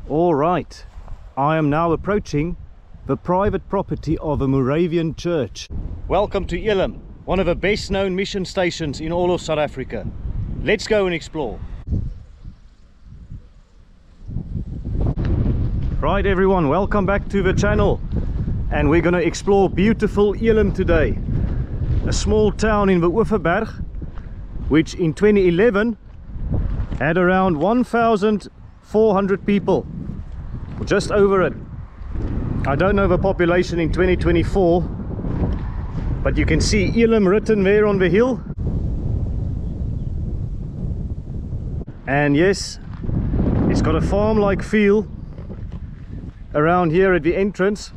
All right, I am now approaching the private property of a Moravian church. Welcome to Elim, one of the best known mission stations in all of South Africa. Let's go and explore. Right everyone, welcome back to the channel, and we're going to explore beautiful Elim today. A small town in the Overberg, which in 2011 had around 1,400 people, just over it. I don't know the population in 2024, but you can see Elim written there on the hill. And yes, it's got a farm-like feel around here at the entrance.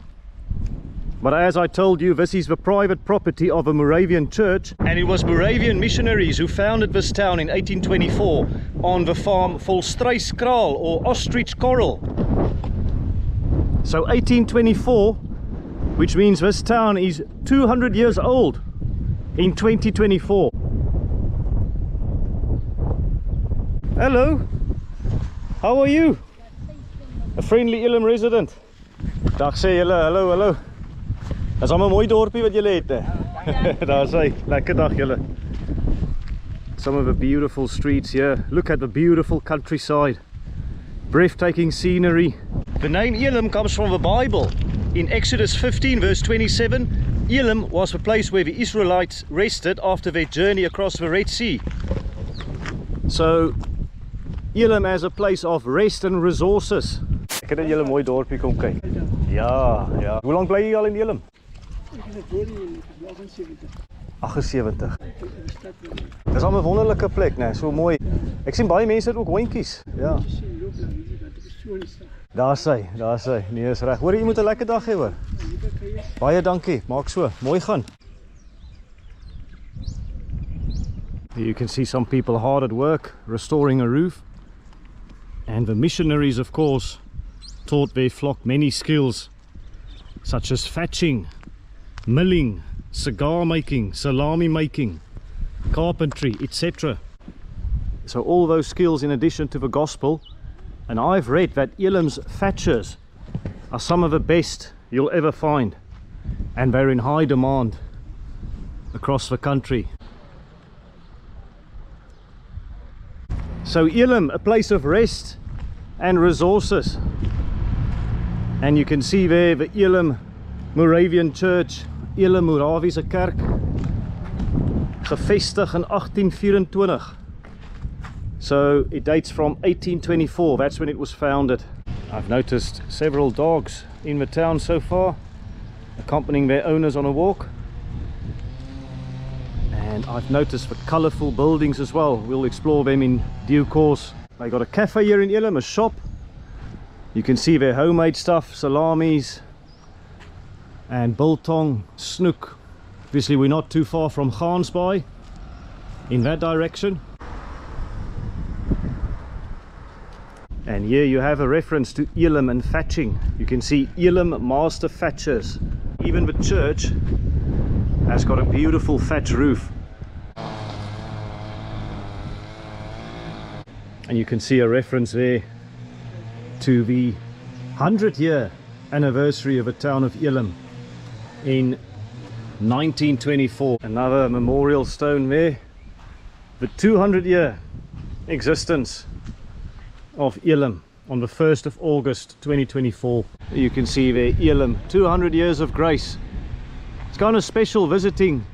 But as I told you, this is the private property of a Moravian church, and it was Moravian missionaries who founded this town in 1824 on the farm Volstruiskraal or Ostrich Coral. So 1824, which means this town is 200 years old in 2024. Hello, how are you? A friendly Elim resident. Dag sê julle, hallo, hallo. Dis al 'n mooi dorpie wat julle het, hè. Daar sê, lekker dag julle. Some of the beautiful streets here. Look at the beautiful countryside. Breathtaking scenery. The name Elim comes from the Bible. In Exodus 15 verse 27, Elim was the place where the Israelites rested after their journey across the Red Sea. So Elim as a place of rest and resources. Ek het net julle mooi dorpie kom kyk. Ja, ja. Hoe lank bly jy al in Elim? Ek is hier in 78. 78. Dis al 'n wonderlike plek, né? So mooi. Ek sien baie mense het ook hondjies. Ja. Daar sê. Nee, is reg. Hoor jy moet 'n lekker dag hê, hoor. Baie dankie. Maak so. Mooi gaan. You can see some people hard at work restoring a roof. And the missionaries, of course, taught their flock many skills such as thatching, milling, cigar making, salami making, carpentry, etc. So all those skills in addition to the gospel. And I've read that Elim's thatchers are some of the best you'll ever find, and they're in high demand across the country. So Elim, a place of rest and resources. And you can see there the Elim Moravian Church, Elim Moraviese Kerk, gevestig in 1824. So it dates from 1824, that's when it was founded. I've noticed several dogs in the town so far, accompanying their owners on a walk. And I've noticed the colourful buildings as well. We'll explore them in due course. They got a cafe here in Elim, a shop. You can see their homemade stuff, salamis and biltong, snoek. Obviously we're not too far from Gansbaai in that direction. And here you have a reference to Elim and thatching. You can see Elim master thatchers. Even the church has got a beautiful thatch roof. And you can see a reference there to the 100-year anniversary of the town of Elim in 1924. Another memorial stone there. The 200-year existence of Elim on the 1st of August 2024. You can see there Elim, 200 years of grace. It's kind of special visiting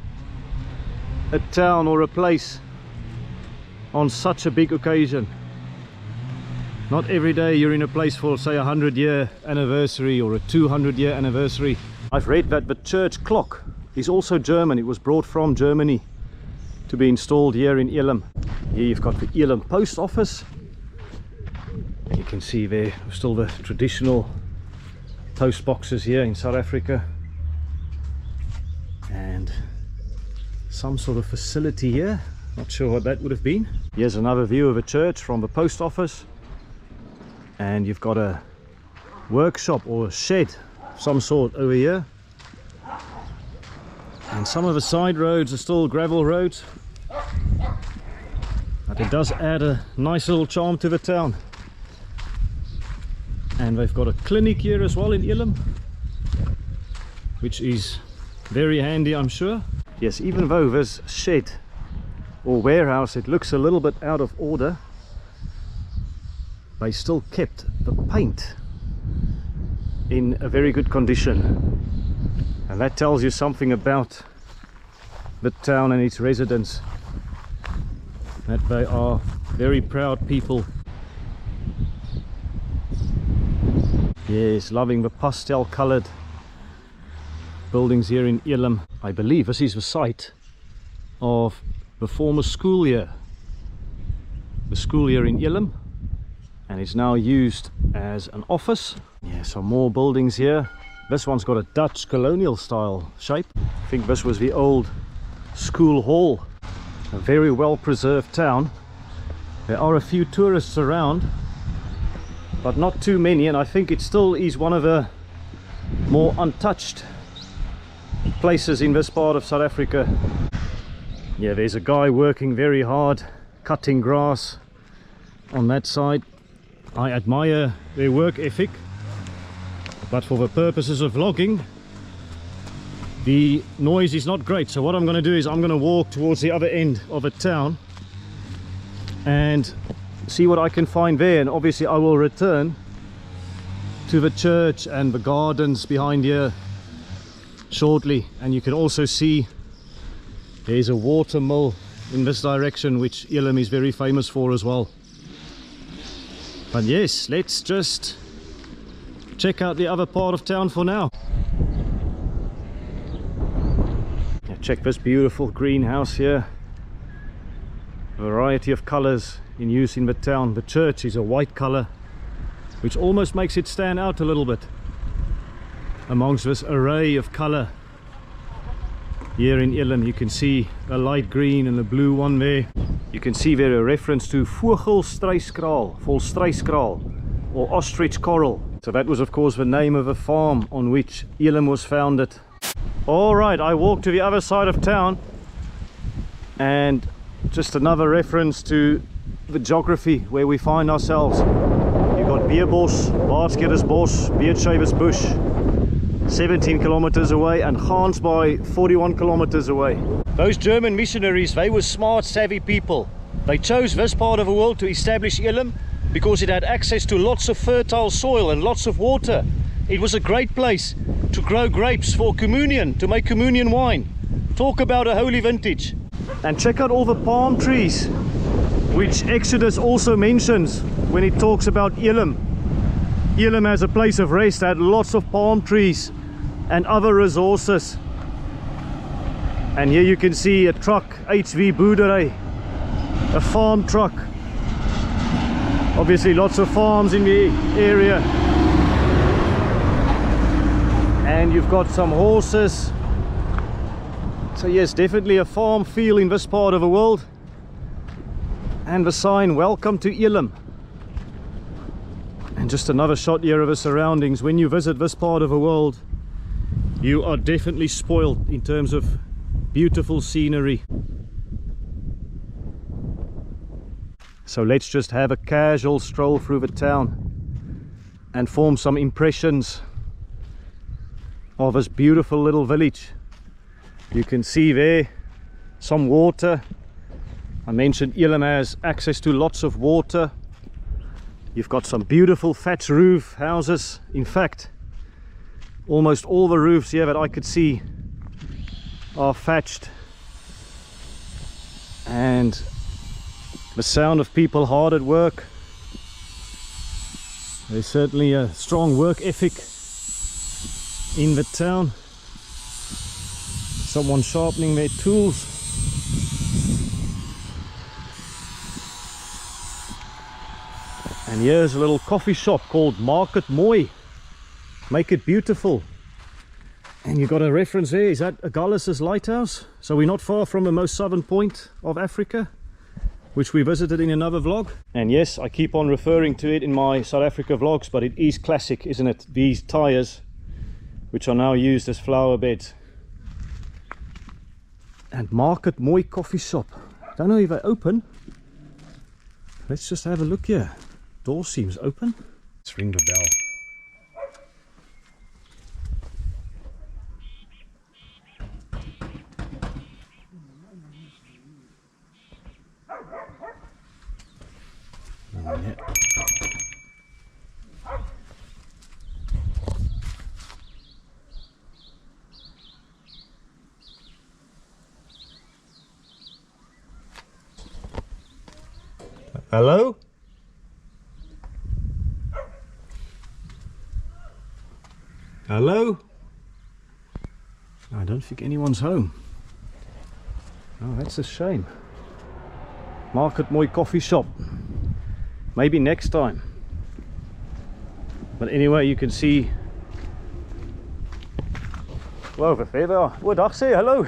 a town or a place on such a big occasion. Not every day you're in a place for, say, a 100-year anniversary or a 200-year anniversary. I've read that the church clock is also German. It was brought from Germany to be installed here in Elim. Here you've got the Elim post office. And you can see there still the traditional post boxes here in South Africa. And some sort of facility here. Not sure what that would have been. Here's another view of a church from the post office. And you've got a workshop or a shed of some sort over here. And some of the side roads are still gravel roads. But it does add a nice little charm to the town. And they've got a clinic here as well in Elim, which is very handy, I'm sure. Yes, even though this shed or warehouse, it looks a little bit out of order, they still kept the paint in a very good condition. And that tells you something about the town and its residents, that they are very proud people. Yes, loving the pastel colored buildings here in Elim. I believe this is the site of the former school here. The school here in Elim, and it's now used as an office. Yeah, some more buildings here. This one's got a Dutch colonial style shape. I think this was the old school hall. A very well preserved town. There are a few tourists around, but not too many, and I think it still is one of the more untouched places in this part of South Africa. Yeah, there's a guy working very hard cutting grass on that side. I admire their work ethic, but for the purposes of vlogging, the noise is not great. So what I'm going to do is I'm going to walk towards the other end of the town and see what I can find there, and obviously I will return to the church and the gardens behind here shortly. And you can also see there's a water mill in this direction, which Elim is very famous for as well. But yes, let's just check out the other part of town for now. Yeah, check this beautiful greenhouse here. A variety of colors in use in the town. The church is a white color, which almost makes it stand out a little bit amongst this array of color. Here in Elim you can see a light green and a blue one there. You can see there a reference to Vogelstruiskraal, Volstruiskraal, or ostrich coral. So that was of course the name of a farm on which Elim was founded. Alright, I walked to the other side of town, and just another reference to the geography where we find ourselves. You've got Beerbos, Baatskersbos, Beerdshaversbush 17 kilometers away, and Gansbaai 41 kilometers away. Those German missionaries, they were smart, savvy people. They chose this part of the world to establish Elim because it had access to lots of fertile soil and lots of water. It was a great place to grow grapes for communion, to make communion wine. Talk about a holy vintage. And check out all the palm trees, which Exodus also mentions when it talks about Elim. Elim as a place of rest had lots of palm trees and other resources. And here you can see a truck, HV Boerdery, a farm truck. Obviously lots of farms in the area. And you've got some horses. So yes, definitely a farm feel in this part of the world. And the sign, welcome to Elim. And just another shot here of the surroundings. When you visit this part of the world, you are definitely spoiled in terms of beautiful scenery. So let's just have a casual stroll through the town and form some impressions of this beautiful little village. You can see there some water. I mentioned Elim has access to lots of water. You've got some beautiful thatch roof houses. In fact, almost all the roofs here that I could see are thatched. And the sound of people hard at work. There's certainly a strong work ethic in the town. Someone sharpening their tools. And here's a little coffee shop called Market Mooi. Make it beautiful. And you've got a reference there, is that Agulhas' lighthouse? So we're not far from the most southern point of Africa, which we visited in another vlog. And yes, I keep on referring to it in my South Africa vlogs, but it is classic, isn't it? These tyres, which are now used as flower beds. And Market Mooi coffee shop. Don't know if they open. Let's just have a look here. Door seems open. Let's ring the bell. Hello? Hello? I don't think anyone's home. Oh, that's a shame. Market mooi coffee shop. Maybe next time. But anyway, you can see. Wow, ver daar. O, dag sê, hallo.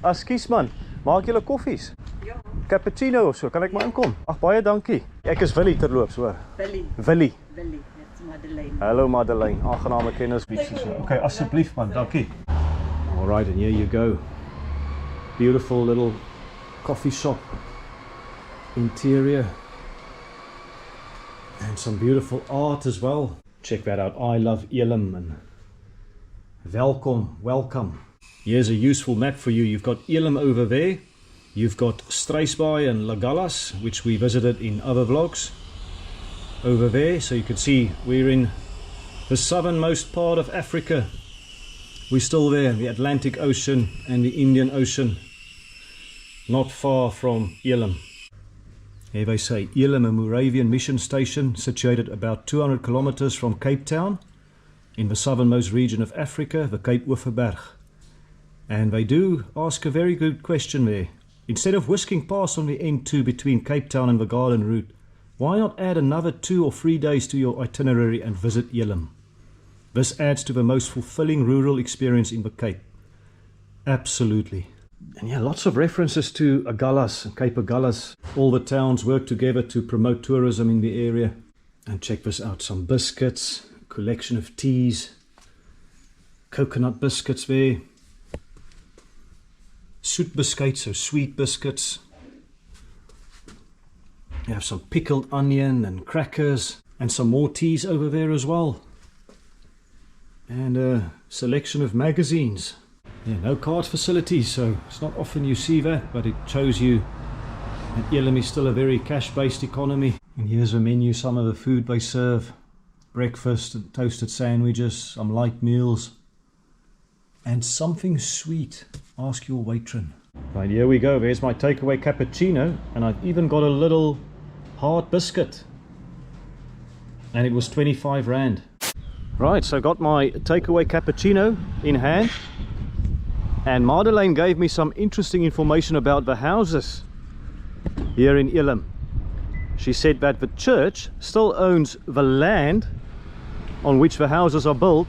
Ekskuus man, maak julle koffies? Ja. Cappuccino of so, kan ek maar inkom? Ag, baie dankie. Ek is Willie terloops, hoor. Willie. Willie. Willie, that's Madeleine. Hallo Madeleine, aangename kennis. Okay, asseblief man, dankie. Alright, and here you go. Beautiful little coffee shop interior. And some beautiful art as well. Check that out. I love Elim and welcome. Here's a useful map for you. You've got Elim over there. You've got Struisbaai and Lagallas, which we visited in other vlogs over there. So you can see we're in the southernmost part of Africa. We're still there, the Atlantic Ocean and the Indian Ocean, not far from Elim. Here they say Elim, a Moravian mission station situated about 200 kilometers from Cape Town in the southernmost region of Africa, the Cape Overberg. And they do ask a very good question there. Instead of whisking past on the N2 between Cape Town and the Garden Route, why not add another 2 or 3 days to your itinerary and visit Elim? This adds to the most fulfilling rural experience in the Cape. Absolutely. And yeah, lots of references to Agulhas and Cape Agulhas. All the towns work together to promote tourism in the area. And check this out, some biscuits, a collection of teas, coconut biscuits there, soet biscuits, so sweet biscuits. You have some pickled onion and crackers and some more teas over there as well. And a selection of magazines. Yeah, no card facilities, so it's not often you see that, but it shows you that Elim is still a very cash-based economy. And here's a menu, some of the food they serve. Breakfast, toasted sandwiches, some light meals. And something sweet. Ask your matron. Right, here we go. There's my takeaway cappuccino, and I've even got a little hard biscuit. And it was 25 Rand. Right, so got my takeaway cappuccino in hand. And Madeleine gave me some interesting information about the houses here in Elim. She said that the church still owns the land on which the houses are built,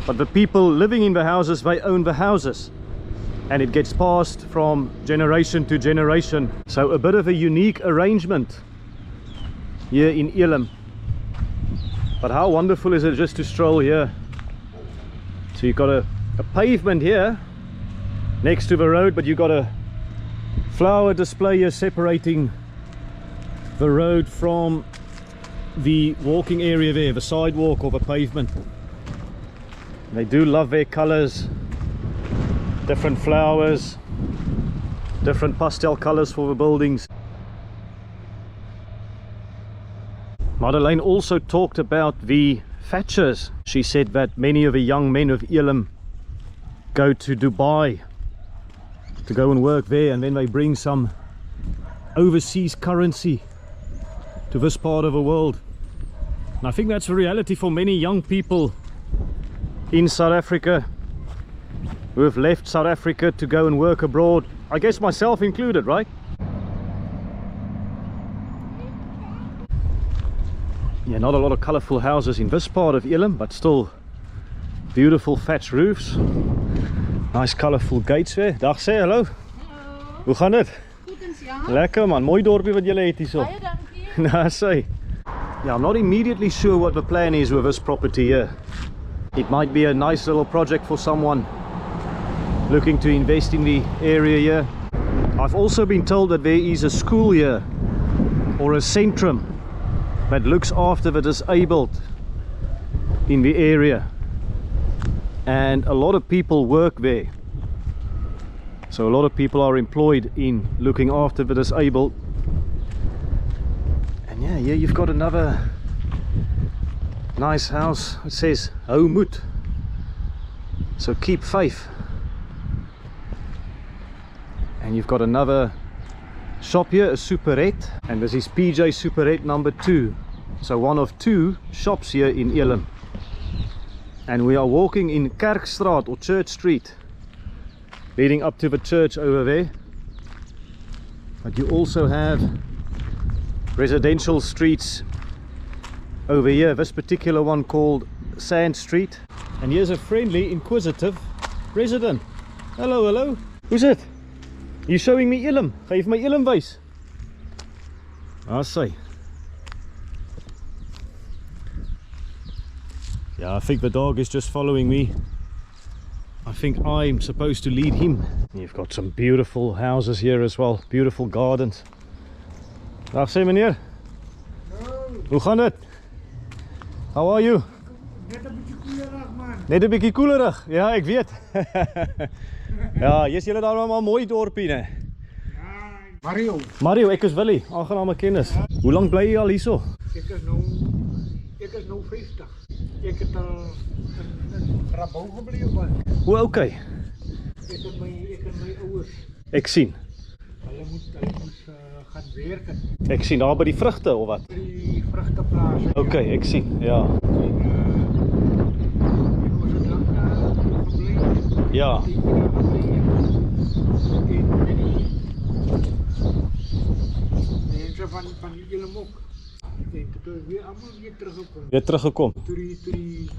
but the people living in the houses, they own the houses. And it gets passed from generation to generation. So a bit of a unique arrangement here in Elim. But how wonderful is it just to stroll here? So you've got a pavement here next to the road, but you've got a flower display here separating the road from the walking area there, the sidewalk or the pavement. They do love their colors, different flowers, different pastel colors for the buildings. Madeleine also talked about the thatchers. She said that many of the young men of Elim go to Dubai to go and work there, and then they bring some overseas currency to this part of the world. And I think that's a reality for many young people in South Africa who have left South Africa to go and work abroad. I guess myself included, right? Yeah, not a lot of colourful houses in this part of Elim, but still beautiful thatched roofs. Nice colourful gates there. Dag sê, hallo. Hallo. Hoe gaan dit? Goed en ja. Lekker man, mooi dorpie wat julle het hierso. Baie dankie. Nou sê. Yeah, I'm not immediately sure what the plan is with this property here. It might be a nice little project for someone looking to invest in the area here. I've also been told that there is a school here, or a centrum, that looks after the disabled in the area. And a lot of people work there. So a lot of people are employed in looking after the disabled. And yeah, here you've got another nice house. It says hou moed, so keep faith. And you've got another shop here is Superette, and this is PJ Superette number 2. So one of 2 shops here in Elim. And we are walking in Kerkstraat or Church Street, leading up to the church over there. But you also have residential streets over here, this particular one called Sand Street. And here's a friendly, inquisitive resident. Hello, hello. Who's it? You showing me Elim? Ga jy vir my Elim wys? Ah, say. Yeah, I think the dog is just following me. I think I'm supposed to lead him. You've got some beautiful houses here as well, beautiful gardens. Dag sê meneer. Hoe gaan dit? How are you? Net 'n bietjie koelerig man. Net 'n bietjie koelerig. Ja, ek weet. Ja, jy's julle daar maar mooi dorpie, né? Ja, Mario. Mario, ek is Willie, aangename kennis. Hoe lank bly jy al hierso? Ek is nou 50. Ek het al in Rabou geblewe. O, okay. Ek het my ouers. Ek sien. Hulle moes gaan werk Ek sien daar by die vrugte of wat? by die vrugteplaas. Okay, ek sien. Ja. Ek was het lank gebly. Ja. Ek het daar gebly. En die mense van Elim ook. En toe weer allemaal weer teruggekom. Weer teruggekom. Toe die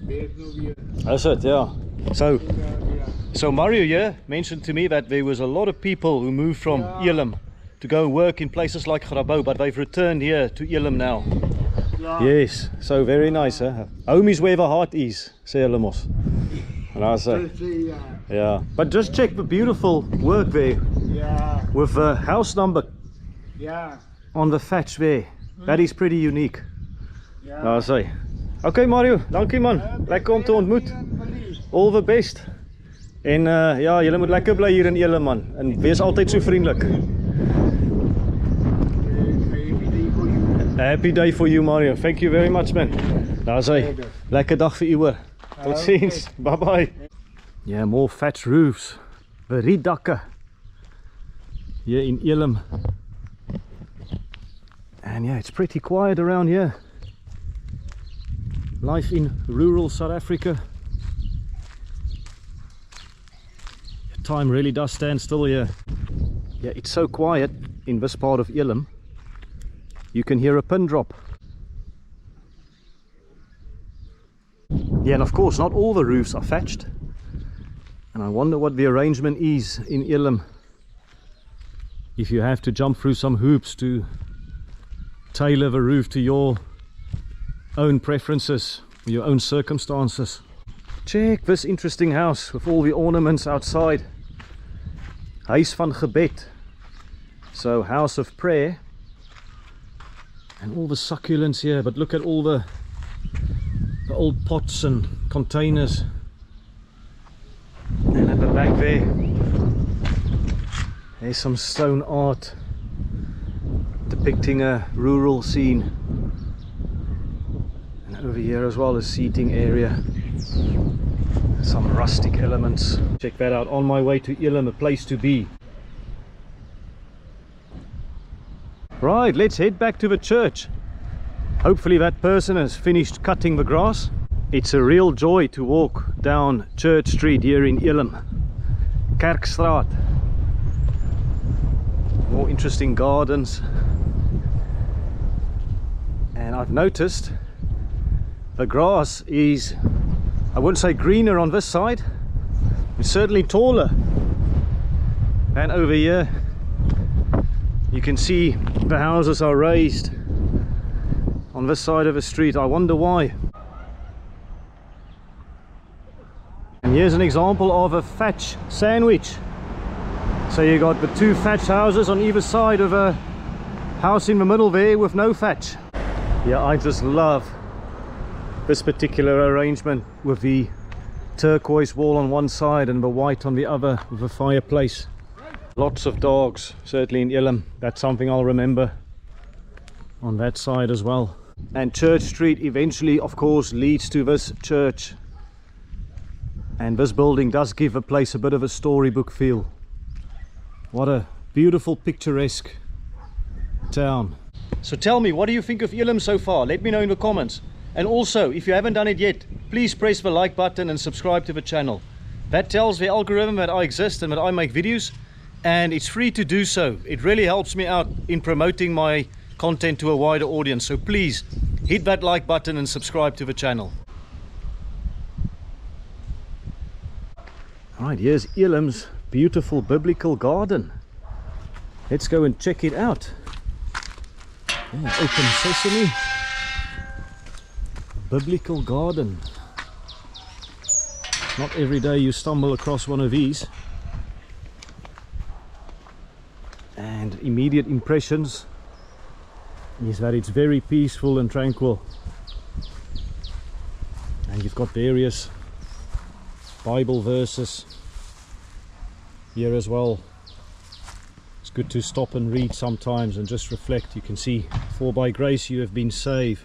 werk nou weer. Is it? Yeah. So, Ja. so Mario here mentioned to me that there was a lot of people who moved from Yeah. Elim to go and work in places like Grabouw, but they've returned here to Elim now. Ja. Yes, so very nice, huh? Home is where the heart is, say Elimos. And I say, Ja. yeah. But just check the beautiful work there Ja. with the house number Ja. on the thatch there. That is pretty unique. Ja. I say. Okay Mario, dankie man. Lekker om te ontmoet. All the best. En ja, julle moet lekker bly hier in Elim man. En wees altyd so vriendelik. Happy day for you Mario. Thank you very much man. Daar sê. Lekker dag vir u hoor. Tot ziens. Bye bye. Yeah, more thatch roofs. Rietdakke. Here in Elim. And yeah, it's pretty quiet around here. Life in rural South Africa. Time really does stand still here. Yeah, it's so quiet in this part of Elim. You can hear a pin drop. Yeah, and of course not all the roofs are thatched. And I wonder what the arrangement is in Elim. If you have to jump through some hoops to tailor the roof to your own preferences, your own circumstances. Check this interesting house with all the ornaments outside. Huis van Gebed. So house of prayer. And all the succulents here, but look at all the old pots and containers. And at the back there's some stone art depicting a rural scene. And over here as well, a seating area. Some rustic elements. Check that out. On my way to Elim, a place to be. Right, let's head back to the church. Hopefully that person has finished cutting the grass. It's a real joy to walk down Church Street here in Elim. Kerkstraat. More interesting gardens. And I've noticed the grass is, I wouldn't say greener on this side, it's certainly taller than over here. You can see the houses are raised on this side of the street. I wonder why. And here's an example of a thatch sandwich. So you got the 2 thatch houses on either side of a house in the middle there with no thatch. Yeah, I just love this particular arrangement with the turquoise wall on one side and the white on the other with a fireplace. Lots of dogs, certainly in Elim. That's something I'll remember on that side as well. And Church Street eventually, of course, leads to this church. And this building does give the place a bit of a storybook feel. What a Beautiful, picturesque town. So tell me, what do you think of Elim so far? Let me know in the comments. And also, if you haven't done it yet, please press the like button and subscribe to the channel. That tells the algorithm that I exist and that I make videos, and it's free to do so. It really helps me out in promoting my content to a wider audience. So please hit that like button and subscribe to the channel. Right, here's Elim's beautiful biblical garden. Let's go and check it out. Yeah, open sesame. Biblical garden. Not every day you stumble across one of these. And immediate impressions is that it's very peaceful and tranquil. And you've got various Bible verses here as well. It's good to stop and read sometimes and just reflect. You can see, for by grace you have been saved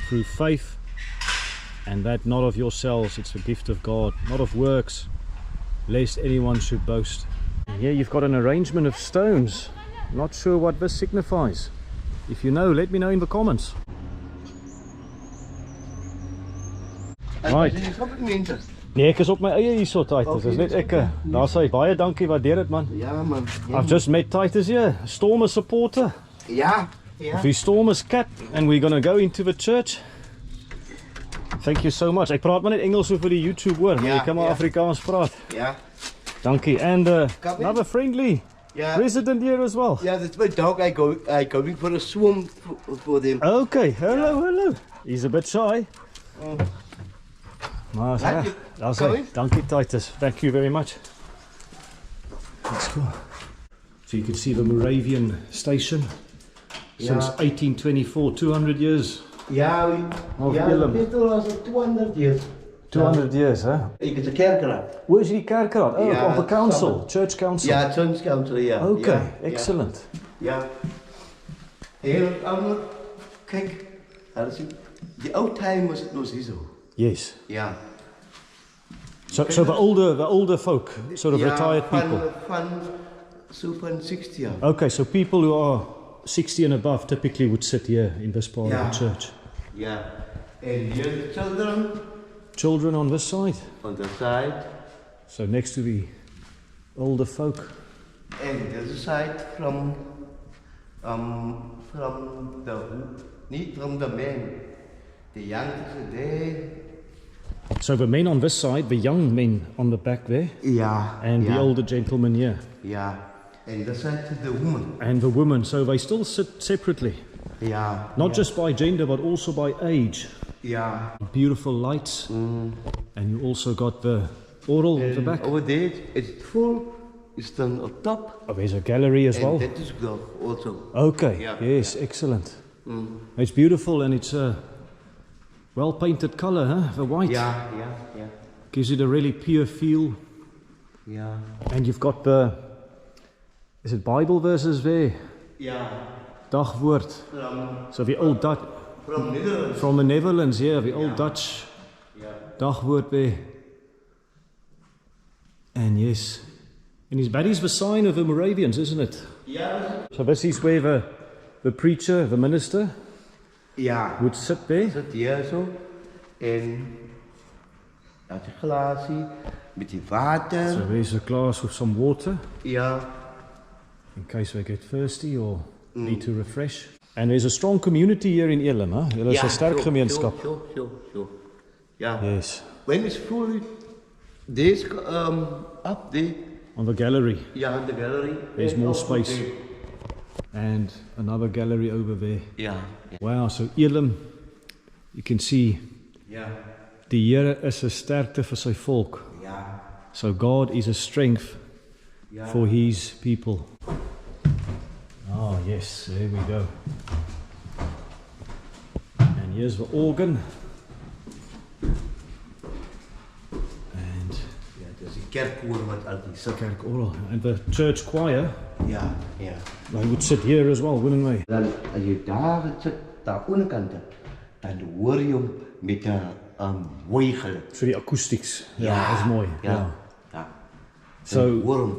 through faith, and that not of yourselves, it's the gift of God, not of works, lest anyone should boast. And here you've got an arrangement of stones. Not sure what this signifies. If you know, let me know in the comments. Right. Nee, ek is op my eie hierso, Titus. Dis net ek. Daar sê baie dankie, waardeer dit man. Ja man. I've just met Titus here, Stormer supporter. Ja. Ja. The Stormers cap, and we're gonna go into the church. Thank you so much. Ek praat maar net Engels vir die YouTube hoor, maar jy kan maar Afrikaans praat. Ja. Dankie. And another friendly resident here as well. Yeah, that's my dog. I going for a swim for them. Okay, hello. He's a bit shy. Maar that's it. Dankie Titus. Thank you very much. That's cool. So you can see the Moravian station since 1824, 200 years. Ja, dit was 200 years. 200 years, huh? Ik is een kerkraad. Where's the kerkraad? Oh, of the council, church council. Ja, church council, ja. Okay, excellent. Ja. Heel ander. Kijk, the old time was hier zo. Yes. Ja. So the older folk, sort of retired people. Van 60 jaar. Okay, so people who are 60 and above typically would sit here in this part of the church. Yeah. And here the children. Children on this side. On the side. So next to the older folk. And the other side from the men. The youngest there. So the men on this side, the young men on the back there. Yeah. And the older gentlemen here. Yeah. And the side is the woman. And the women, so they still sit separately. Yeah. Not just by gender, but also by age. Yeah. Beautiful lights. And you also got the oral at the back. Over there, it's full. It's done on top. Oh, there's a gallery as well. That is good also. Okay. Yeah. Yes, excellent. It's beautiful, and it's a well painted color, huh? The white. Yeah. Gives it a really pure feel. Yeah. And you've got the, is it Bible verses there? Yeah. Dagwoord. So the old Dutch. From Netherlands. From the Netherlands, yeah, the old Dutch dagwoord there. And yes. And that is the sign of the Moravians, isn't it? Yeah. So this is where the preacher, the minister, would sit there. Sit hier zo. En dat is glaasje met die water. So there's a glass with some water. Ja. In case they get thirsty or need to refresh. And there's a strong community here in Elim, huh? There is a sterk gemeenskap. Zo. Ja. Yes. When it's full, this up there. On the gallery. Yeah, the gallery. There's more space. And another gallery over there. Yeah. Wow, so Elim, you can see die Here is 'n sterkte vir sy volk. Yeah. So God is a strength for his people. Oh yes, there we go. And here's the organ. And there's a kerkkoor wat altyd sit. Kerkoral. And the church choir. Ja. They would sit here as well, wouldn't they? Dan as jy daar sit, daar aan die kant, dan hoor jy hom met 'n mooi geluid. So die acoustics. Ja, dat is mooi. Ja. Ja. So hoor hom.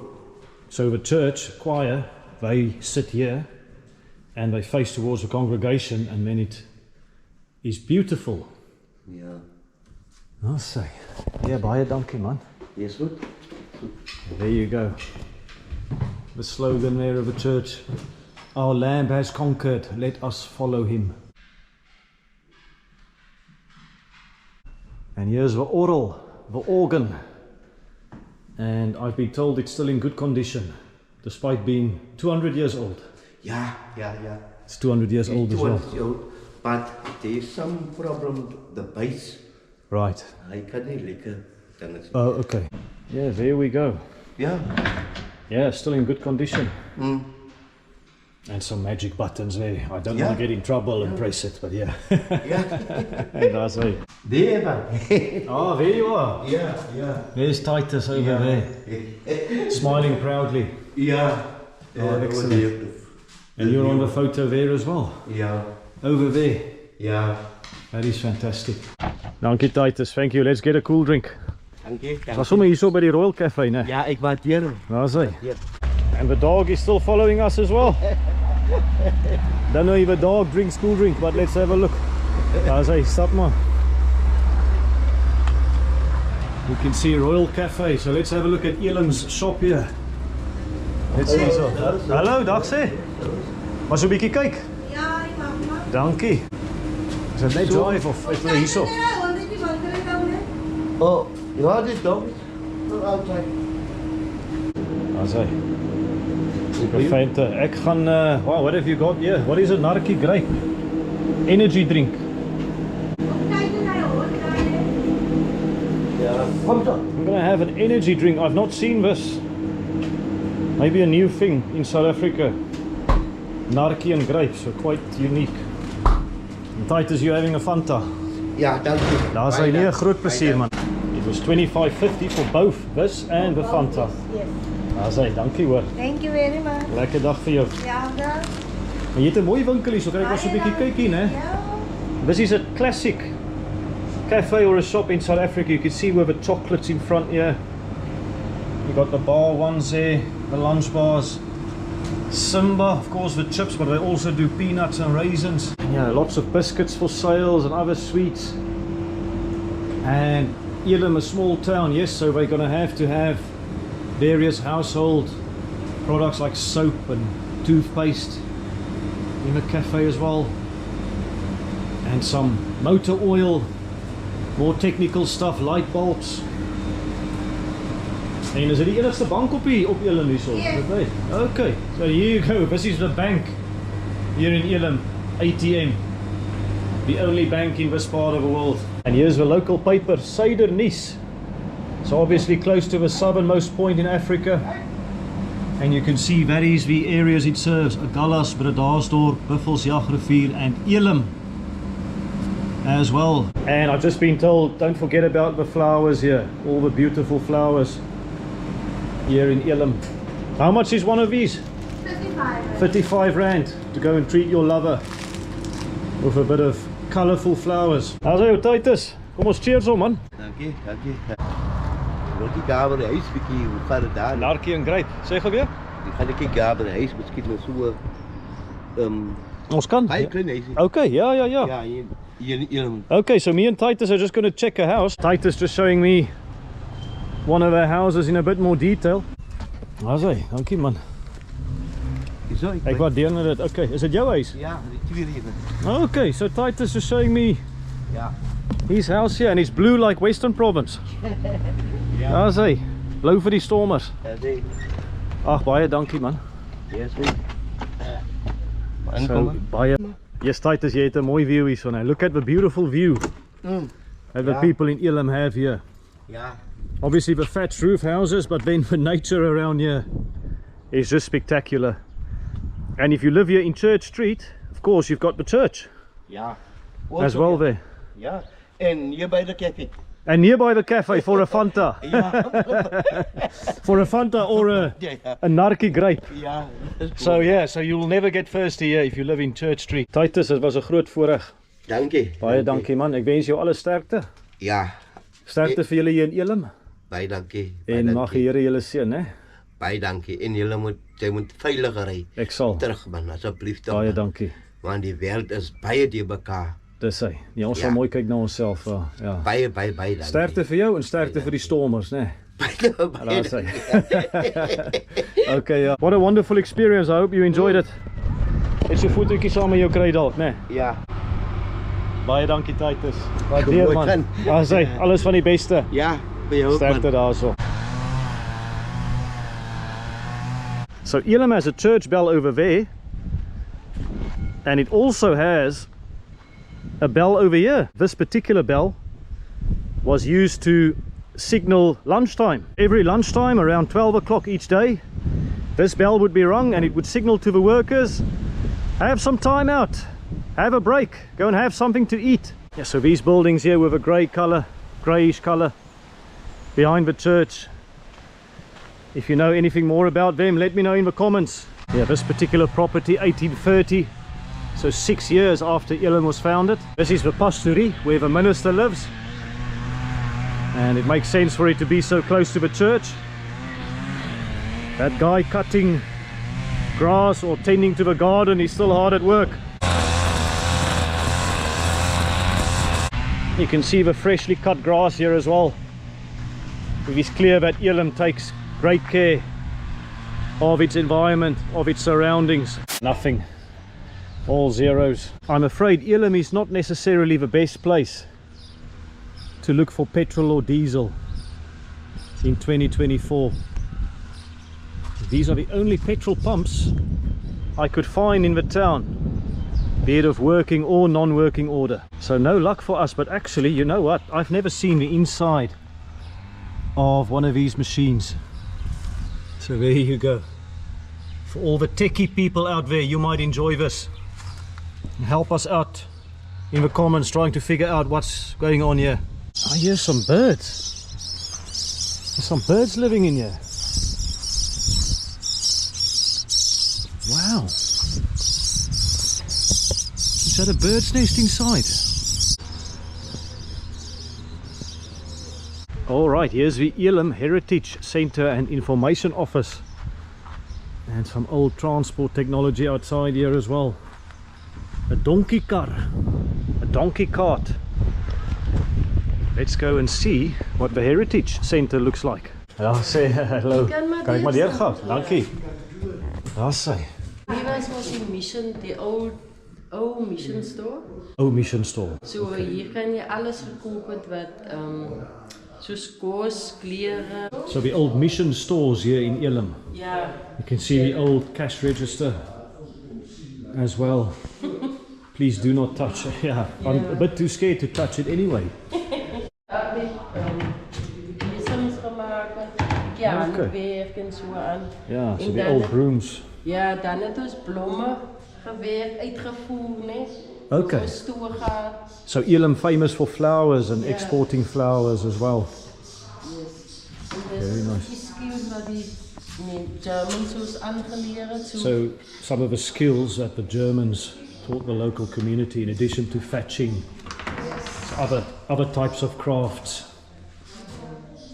So the church choir, they sit here and they face towards the congregation, and then it is beautiful. Ja. I'll say. Yeah, baie dankie man. Yes, goed. There you go. The slogan there of the church. Our Lamb has conquered, let us follow him. And here's the oral, the organ. And I've been told it's still in good condition, despite being 200 years old. Ja. It's 200 years old as well. 200 years old, but there's some problem, the bass. Right. Hy kan nie lekker dinge sê. Oh, okay. Yeah, there we go. Ja. Yeah, still in good condition. Mm. And some magic buttons there. I don't Yeah. want to get in trouble and press it, but yeah. Ja. And I say, There man. oh, there you are. Ja. There's Titus over there, smiling proudly. Ja. Oh, excellent. And you're on the photo there as well, Ja. over there. Ja. That is fantastic. Dankie Titus, thank you. Let's get a cool drink. Dankie. Was sommer hier so by die Royal Cafe, né? Ja, ek waardeer hom. Daar's hy. Ja. And the dog is still following us as well. Don't know if a dog drinks cool drink, but let's have a look. Daar's hy, stap maar. You can see Royal Cafe, so let's have a look at Elim's shop here. Let's see so. Hallo, dag sê. Maar so 'n bietjie kyk. Ja, ik mag maar. Dankie. Is dit net drive of ek wil hierso? Oh, ja, dis dog. Not outside. Daar's hy. Super fynte. Ek gaan wow, what have you got here? What is a Narkie grape? Energy drink. Ja, kom dan. I'm gonna have an energy drink. I've not seen this. Maybe a new thing in South Africa. Narkie and grapes, so quite unique. And Titus, you having a Fanta? Ja, dankie. Daar's hy, nie 'n groot plesier man. It was $25.50 for both this and the Fanta. Yes. Daar's hy, dankie hoor. Thank you very much. Lekker dag vir jou. Ja, dan. Maar jy het 'n mooi winkel hier, so kan ek ons 'n bietjie kyk hier, né? Ja. This is a classic cafe or a shop in South Africa. You can see with the chocolates in front here. You got the bar ones there, the lunch bars. Simba, of course, the chips, but they also do peanuts and raisins. Yeah, lots of biscuits for sales and other sweets. And Elim, a small town, yes, so they're going to have various household products like soap and toothpaste in the cafe as well. And some motor oil, more technical stuff, light bulbs. En is dit die enigste bank op Elim hierso? Yes. Okay, so here you go. This is the bank here in Elim, ATM. The only bank in this part of the world. And here's the local paper, Suidernuus. So obviously close to the southernmost point in Africa. And you can see that is the areas it serves: Agulhas, Bredasdorp, Buffelsjagrivier and Elim as well. And I've just been told, don't forget about the flowers here, all the beautiful flowers here in Elim. How much is one of these? 55. 55 rand to go and treat your lover with a bit of colourful flowers. How's it, Titus? Kom ons cheers om man. Dankie. Wil die kamer die huis bietjie, hoe gaan dit daar? Narkie en grape. Sê gou weer? Ek gaan die kamer die huis, miskien nou so Ons kan. baie klein huisie. Okay, ja. Ja, hier in Elim. Okay, so me and Titus are just going to check a house. Titus just showing me one of our houses in a bit more detail. How's hy? Dankie man. Hierso, Ek waardeer dit. Okay, is dit jou huis? Ja, die tweede een. Okay, so Titus is showing me Ja. his house here, and it's blue like Western Province. Ja. Daar's hy. Blou vir die stormers. Ja, nee. Ag, baie dankie man. Yes, weet. So, baie. Yes, Titus, jy het 'n mooi view hierso nou. Look at the beautiful view that the Ja. people in Elim have here. Ja. Obviously the thatched roof houses, but then the nature around here is just spectacular. And if you live here in Church Street, of course you've got the church Ja. as well there. Ja. En hier by die cafe. And nearby the cafe for a Fanta. Ja. For a Fanta or a Narkie grape. Ja. So yeah, so you'll never get thirsty here if you live in Church Street. Titus, dit was 'n groot voorreg. Dankie. Baie dankie man. Ek wens jou alle sterkte. Ja. Sterkte vir julle hier in Elim. Baie dankie. En mag die Here julle seën, hè. Baie dankie. En jy moet veiliger ry. Ek sal. Terug man, asseblief tog. Baie dankie. Want die wêreld is baie die mekaar. Dis hy. Ja, ons sal mooi kyk na onsself. Ja. Baie dankie. Sterkte vir jou en sterkte vir die stormers, né? Baie That's okay, yeah. What a wonderful experience. I hope you enjoyed it. Het jy fotootjie saam met jou kry dalk, né? Ja. Baie dankie Titus. Mooi Man. gaan. Sê, alles van die beste. Ja, by jou Sterkte man. daarso. So Elim has a church bell over there, and it also has a bell over here. This particular bell was used to signal lunchtime. Every lunchtime around 12 o'clock each day, this bell would be rung and it would signal to the workers, have some time out, have a break, go and have something to eat. Yeah, so these buildings here with a grey colour, greyish colour behind the church. If you know anything more about them, let me know in the comments. Yeah, this particular property, 1830, so 6 years after Elim was founded. This is the pastorie where the minister lives, and it makes sense for it to be so close to the church. That guy cutting grass or tending to the garden is still hard at work. You can see the freshly cut grass here as well. It is clear that Elim takes great care of its environment, of its surroundings. Nothing, all zeros. I'm afraid Elim is not necessarily the best place to look for petrol or diesel in 2024. These are the only petrol pumps I could find in the town, be it of working or non-working order. So no luck for us, but actually, you know what? I've never seen the inside of one of these machines. So there you go. For all the techie people out there, you might enjoy this. Help us out in the comments trying to figure out what's going on here. I hear some birds. There's some birds living in here. Wow. Is that a bird's nest inside? Alright, here's the Elim Heritage Centre and Information Office. And some old transport technology outside here as well. A donkey car. A donkey cart. Let's go and see what the Heritage Centre looks like. Ja, sê hallo. Kan ek maar deurgaan? Dankie. Daar sê. Hier was die mission, die ou mission store. Oh, mission store. So hier kan jy alles verkoop wat soos kos, klere. So the old mission stores here in Elim. Ja. You can see the old cash register as well. Please do not touch it. Yeah, I'm a bit too scared to touch it anyway. Ja, werk en so aan. Yeah, so the old brooms. Ja, dan het ons blomme gewerk, uitgevoer, né? Okay. Stoor gehad. So Elim famous for flowers and exporting flowers as well. Yes. Very nice. Die skills wat die Germans ons aangeleer het. So some of the skills that the Germans taught the local community, in addition to thatching, other types of crafts.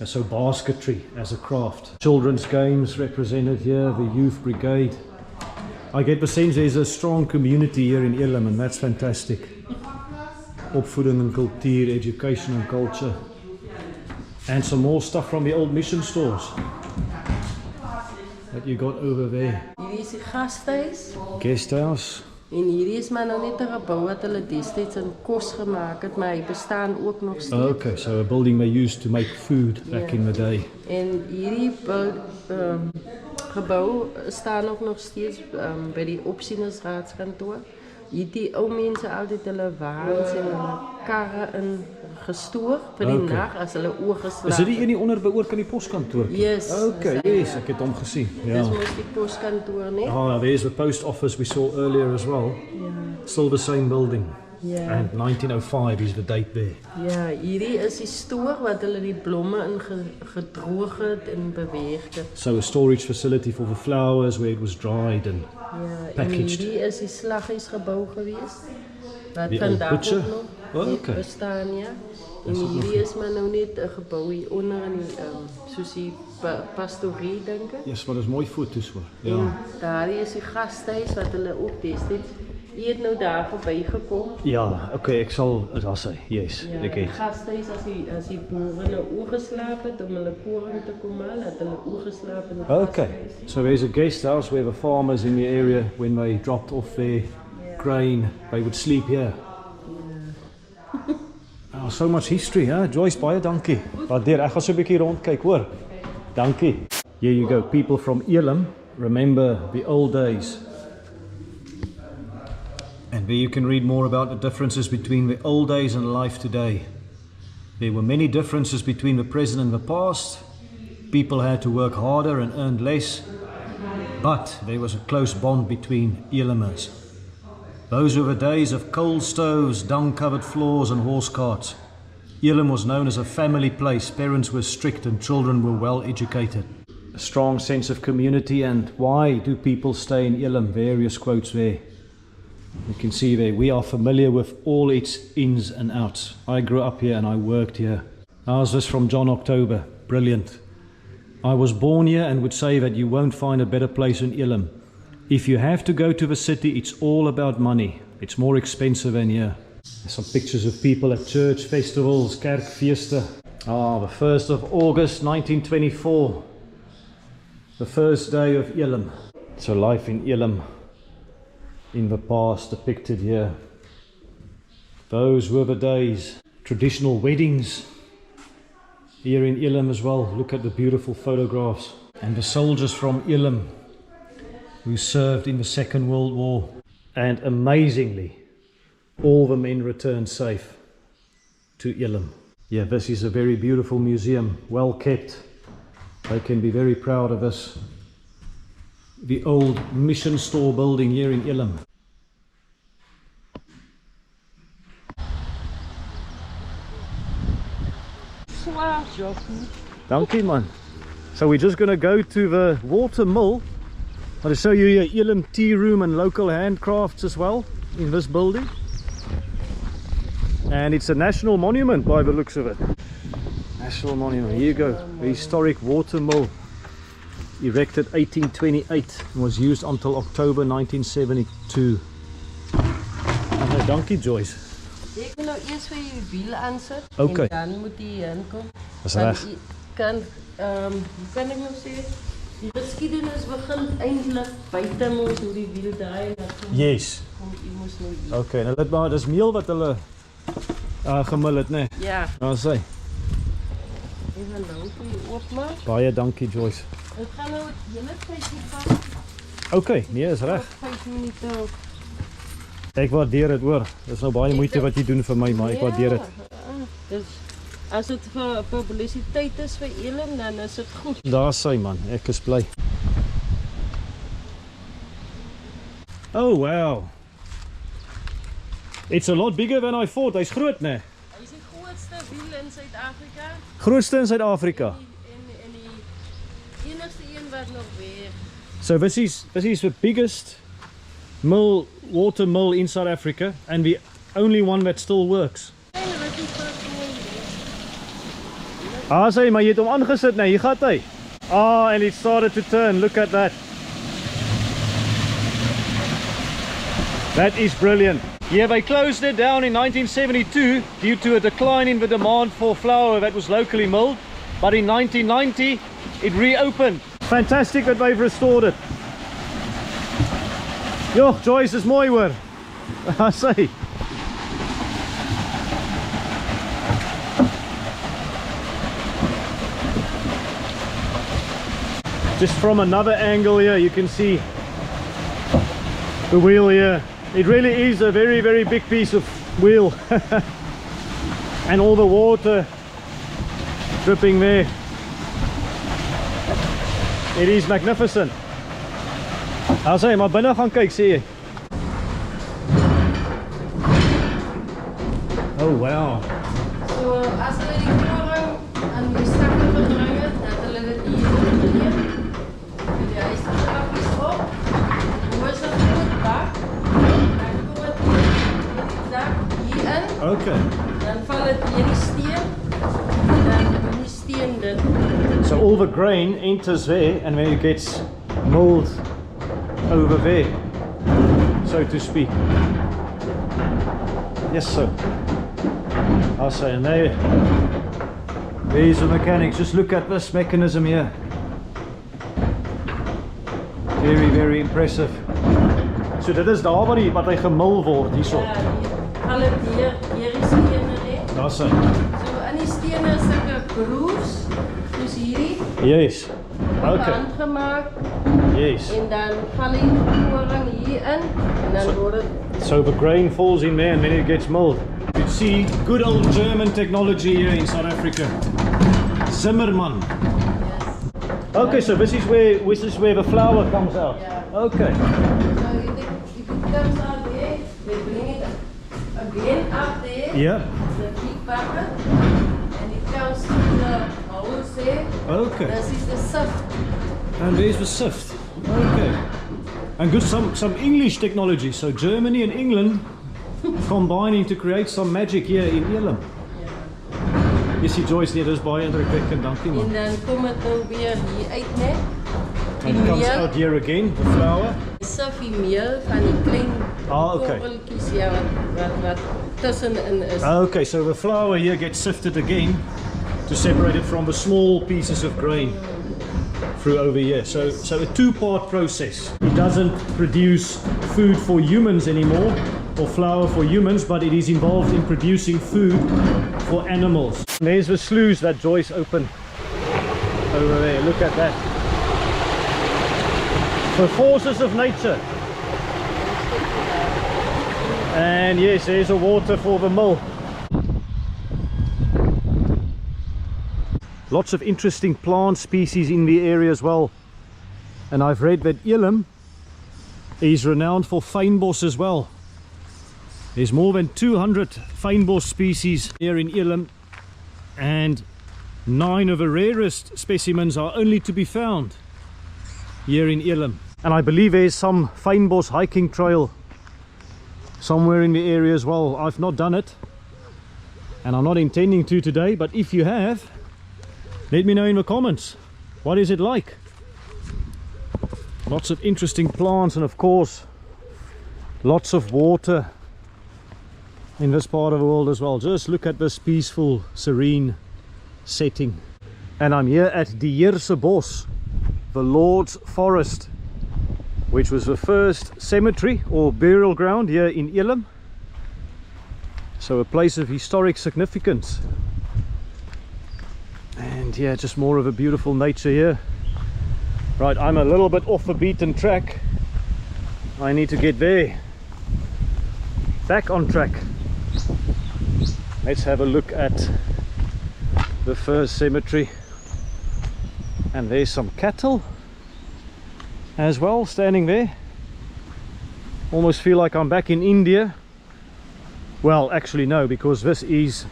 So basketry as a craft. Children's games represented here, the youth brigade. I get the sense there's a strong community here in Elim, and that's fantastic. Opvoeding and cultuur, education and culture. And some more stuff from the old mission stores that you got over there. Hierdie is die gasthuis. Guest house. En hierdie is maar nou net 'n gebou wat hulle destyds in kos gemaak het, maar hy bestaan ook nog steeds. Okay, so a building they used to make food back in the day. En hierdie gebou staan ook nog steeds by die opsienersraadskantoor. Hierdie ou mense altyd hulle waans en hulle karre in gestoor vir die nag as hulle oë geslaan. Is dit die ene onder beoor kan die poskantoor? Yes. Okay, yes, ek het hom gesien. Ja. Dis mos die poskantoor, né? Oh, there's the post office we saw earlier as well. Ja. Still the same building. Ja. And 1905 is the date there. Ja, hierdie is die stoor wat hulle die blomme in gedroog het en beweeg het. So a storage facility for the flowers where it was dried and Ja, en packaged. hierdie is die slaghuisgebou gewees. Wat The old vandag butcher. ook nog. Okay. bestaan, ja. En hierdie is maar nou net 'n gebou hier onder in die soos die pastorie dink ek. Yes, maar dat is mooi foto's hoor. En Ja. daar is die gastehuis wat hulle ook destyds. Jy het nou daar verby gekom. Ja, oké, ik zal het wassen. Yes, Ja, ik die eet. gastehuis as die boere nou oorgeslaap het om hulle koring te kom haal, het hulle oorgeslaap in die Okay, gastehuis. so there's a guest house where the farmers in the area, when they dropped off their grain, they would sleep here. Oh, so much history, huh? Joyce, baie dankie. Waardeer, ek gaan so 'n bietjie rondkyk, hoor. Dankie. Here you go, people from Elim, remember the old days. And there you can read more about the differences between the old days and life today. There were many differences between the present and the past. People had to work harder and earned less, but there was a close bond between Elimers. Those were the days of coal stoves, dung-covered floors and horse carts. Elim was known as a family place. Parents were strict and children were well educated. A strong sense of community. And why do people stay in Elim? Various quotes there. You can see there, we are familiar with all its ins and outs. I grew up here and I worked here. Ours is from John October. Brilliant. I was born here and would say that you won't find a better place in Elim. If you have to go to the city, it's all about money. It's more expensive than here. There's some pictures of people at church festivals, kerkfeeste. The 1st of August 1924. The first day of Elim. So life in Elim in the past depicted here. Those were the days. Traditional weddings here in Elim as well. Look at the beautiful photographs. And the soldiers from Elim who served in the Second World War. And amazingly, all the men returned safe to Elim. Yeah, this is a very beautiful museum, well kept. They can be very proud of this. The old mission store building here in Elim. Dankie man. So we're just going to go to the water mill. I'll show you your Elim tea room and local handcrafts as well in this building. And it's a national monument by the looks of it. National monument. Here you go. The historic water mill. Erected 1828 and was used until October 1972. Oh, dankie Joyce. Ek wil nou eers vir jou wiel aansit Okay. en dan moet jy inkom. Dis reg. Kan hoe kan ek nou sê die geskiedenis begin eintlik buite ons hoe die wiel draai en dan Yes. kom iemand nou hier. Okay, nou dit maar dis meel wat hulle gemil het, né? Nee? Ja, Nou sê. en dan nou kom jy oopmaak. Baie dankie Joyce. Ek gaan nou het hele tydjie vat. Okay, nee, is reg. 5 minute ook. Ek waardeer dit hoor. Dis nou baie moeite wat jy doen vir my, maar ek waardeer dit. Dus as dit vir publisiteit is vir Elim, dan is dit goed. Daar sy man, ek is bly. Oh wow. It's a lot bigger than I thought. Hy's groot, né? Nee? Hy is die grootste wiel in Suid-Afrika Grootste in Suid-Afrika. en die enigste een wat nog weer. So this is the biggest water mill in South Africa and the only one that still works. Sê maar jy het hom aangesit, nee, hier gaat hy. And it started to turn. Look at that. That is brilliant. Yeah, they closed it down in 1972 due to a decline in the demand for flour that was locally milled. But in 1990, it reopened. Fantastic that they've restored it. Joh, Joyce, is mooi hoor. I say. Just from another angle here, you can see the wheel here. It really is a very, very big piece of wheel. And all the water dripping there. It is magnificent. I'll say, maar binne gaan kyk, sê jy. Oh wow. So as hulle die koring aan die stakke gedruk het, dat hulle dit hier opgeleer. En die huisstappies op. Hoe is 'n groot bak? Dan kom dit die dak hierin. Okay. dan val dit hier die steen en dan doen die steen dit. So all the grain enters there and then it gets mulled over there, so to speak. Yes, sir. I'll say, and there's the mechanics. Just look at this mechanism here. Very, very impressive. So dit is daar wat hy gemul word hierso. Ja, val dit hier die stene hè. Daar sien. So in die stene is sulke grooves, soos hierdie. Yes. Okay. Handgemaak. Yes. En dan val die koring hier in en dan word dit. So the grain falls in there and then it gets mulled. You see good old German technology here in South Africa. Zimmerman. Yes. Okay, so this is where the flour comes out. Yeah. Okay. So if it comes out there, they bring it again up there. Yeah. The big bucket, and it goes to the holes there. Okay. This is the sift. And there's the sift. Okay. And good some English technology. So Germany and England combining to create some magic here in Elim. Yes, die Joyce net is baie indrukwekkend, dankie man. En dan kom dit nou weer hier uit net. And it comes out here again, the flour. Sif die meel van die klein Okay. korreltjies ja wat tussenin is. Okay, so the flour here gets sifted again to separate it from the small pieces of grain through over here. So a two-part process. It doesn't produce food for humans anymore, or flour for humans, but it is involved in producing food for animals. There's the sluice that Joyce opened over there. Look at that. The forces of nature. And yes, there's a water for the mill. Lots of interesting plant species in the area as well. And I've read that Elim is renowned for fynbos as well. There's more than 200 fynbos species here in Elim, and 9 of the rarest specimens are only to be found here in Elim. And I believe there's some fynbos hiking trail somewhere in the area as well. I've not done it, and I'm not intending to today, but if you have, let me know in the comments. What is it like? Lots of interesting plants, and of course lots of water in this part of the world as well. Just look at this peaceful, serene setting. And I'm here at die Here se Bos, the Lord's Forest, which was the first cemetery or burial ground here in Elim. So a place of historic significance. And yeah, just more of a beautiful nature here. Right, I'm a little bit off the beaten track. I need to get there, back on track. Let's have a look at the first cemetery. And there's some cattle as well standing there. Almost feel like I'm back in India. Well, actually no, because this is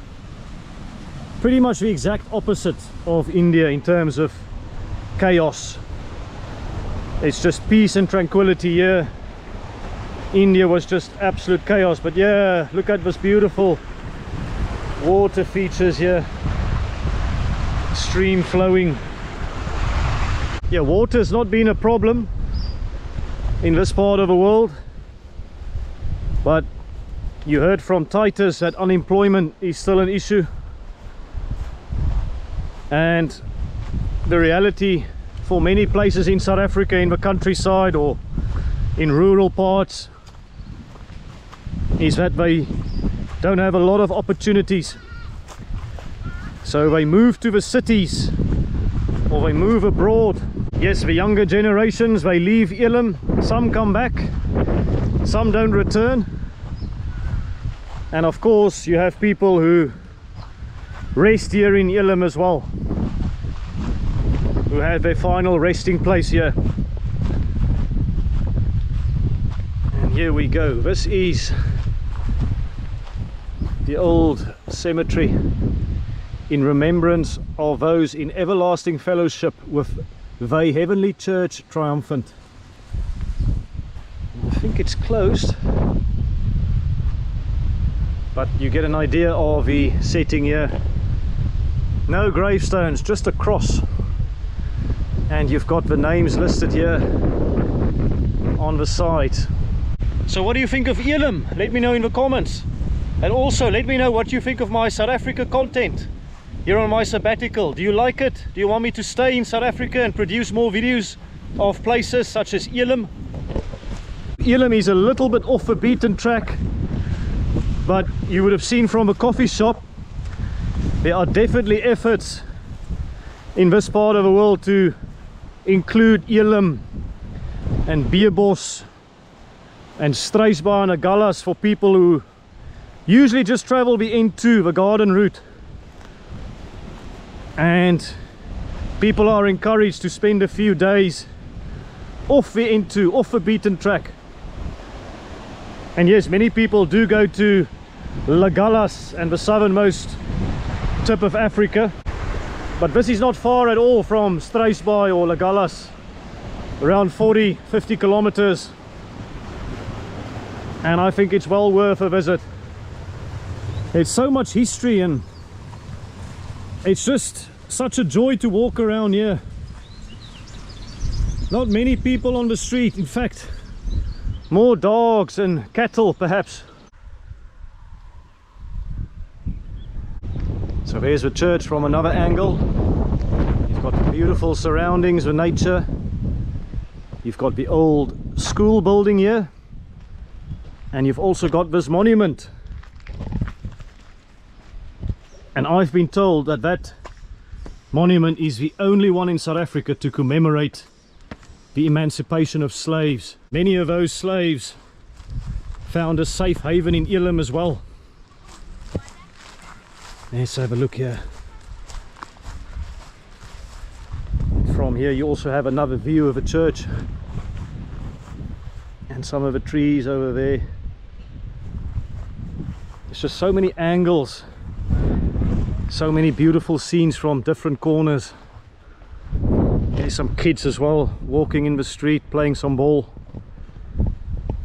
pretty much the exact opposite of India in terms of chaos. It's just peace and tranquility here. India was just absolute chaos. But yeah, look at this beautiful water features here, stream flowing. Yeah, water's not been a problem in this part of the world, but you heard from Titus that unemployment is still an issue, and the reality for many places in South Africa, in the countryside or in rural parts, is that they don't have a lot of opportunities. So they move to the cities or they move abroad. Yes, the younger generations, they leave Elim, some come back, some don't return. And of course you have people who rest here in Elim as well, who have their final resting place here. And here we go. This is the old cemetery in remembrance of those in everlasting fellowship with the heavenly church triumphant. I think it's closed. but you get an idea of the setting here. No gravestones, just a cross, and you've got the names listed here on the side. So what do you think of Elim? Let me know in the comments, and also let me know what you think of my South Africa content here on my sabbatical. Do you like it? Do you want me to stay in South Africa and produce more videos of places such as Elim? Elim is a little bit off the beaten track, but you would have seen from a coffee shop there are definitely efforts in this part of the world to include Elim and Bredasdorp and Struisbaai and Agulhas for people who usually just travel the N2, the garden route. And people are encouraged to spend a few days off the N2, off the beaten track. And yes, many people do go to Agulhas and the southernmost tip of Africa, but this is not far at all from Struisbaai or Agulhas, around 40-50 kilometers, and I think it's well worth a visit. It's so much history and it's just such a joy to walk around here. Not many people on the street, in fact more dogs and cattle perhaps. So there's the church from another angle. You've got the beautiful surroundings of nature. You've got the old school building here, and you've also got this monument. And I've been told that that monument is the only one in South Africa to commemorate the emancipation of slaves. Many of those slaves found a safe haven in Elim as well. Let's have a look here. From here you also have another view of a church and some of the trees over there. There's just so many angles, so many beautiful scenes from different corners. There's some kids as well walking in the street playing some ball.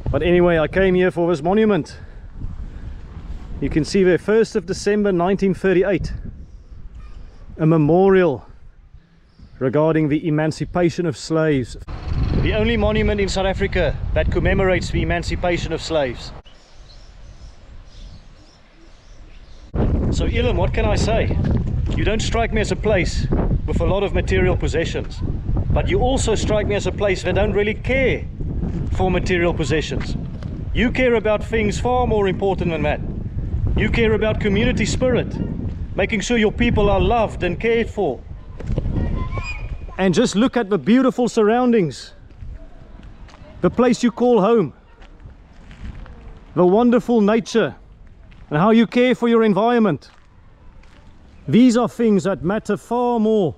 But anyway, I came here for this monument. You can see there, 1st of December 1938, a memorial regarding the emancipation of slaves. The only monument in South Africa that commemorates the emancipation of slaves. So Elim, what can I say? You don't strike me as a place with a lot of material possessions, but you also strike me as a place that don't really care for material possessions. You care about things far more important than that. You care about community spirit, making sure your people are loved and cared for. And just look at the beautiful surroundings, the place you call home, the wonderful nature, and how you care for your environment. These are things that matter far more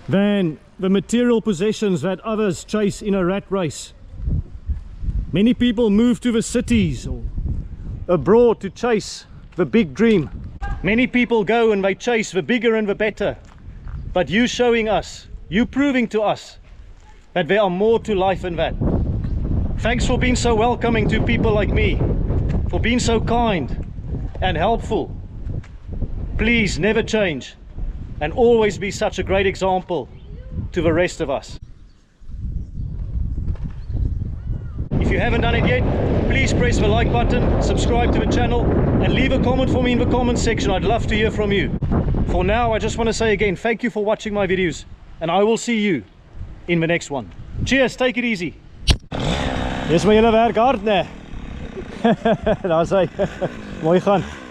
than the material possessions that others chase in a rat race. Many people move to the cities or abroad to chase the big dream. Many people go and they chase the bigger and the better. But you showing us, you proving to us that there are more to life than that. Thanks for being so welcoming to people like me, for being so kind and helpful. Please never change and always be such a great example to the rest of us. If you haven't done it yet, please press the like button, subscribe to the channel, and leave a comment for me in the comment section. I'd love to hear from you. For now, I just want to say again, thank you for watching my videos, and I will see you in the next one. Cheers, take it easy. Dis my hele werk hard, né? Daar sê. Mooi gaan.